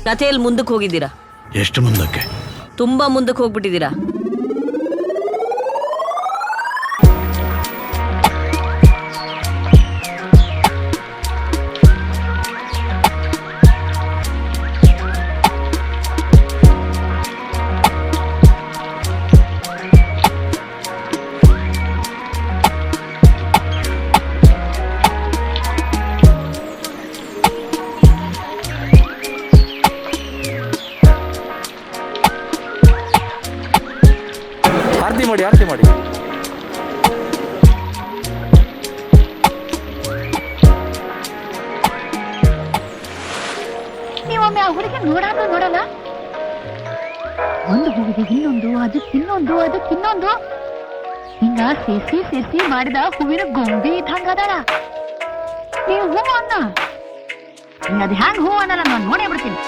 ಕಥೆಯಲ್ಲಿ ಮುಂದಕ್ಕೆ ಹೋಗಿದ್ದೀರಾ? ಎಷ್ಟು ಮುಂದಕ್ಕೆ? ತುಂಬಾ ಮುಂದಕ್ಕೆ ಹೋಗ್ಬಿಟ್ಟಿದ್ದೀರಾ. ಆರತಿ ಮಾಡಿ. ನೀವೊಮ್ಮೆ ಆ ಹುಡುಗಿ ನೋಡಲ್ಲ? ಒಂದು ಹೂವಿಗೆ ಇನ್ನೊಂದು, ಅದಕ್ಕಿನ್ನೊಂದು, ಅದಕ್ಕಿನ್ನೊಂದು, ಹಿಂಗ ಸೇರ್ಸಿ ಮಾಡಿದ ಹೂವಿನ ಗೊಂಬೆ ಇದ್ದಂಗದಾಳ. ನೀವು ಹೂ ಅನ್ನ, ಅದ್ ಹ್ಯಾಂಗ್ ಹೂ ಅನ್ನಲ್ಲ ನಾನು ನೋಡೇ ಬಿಡ್ತೀನಿ.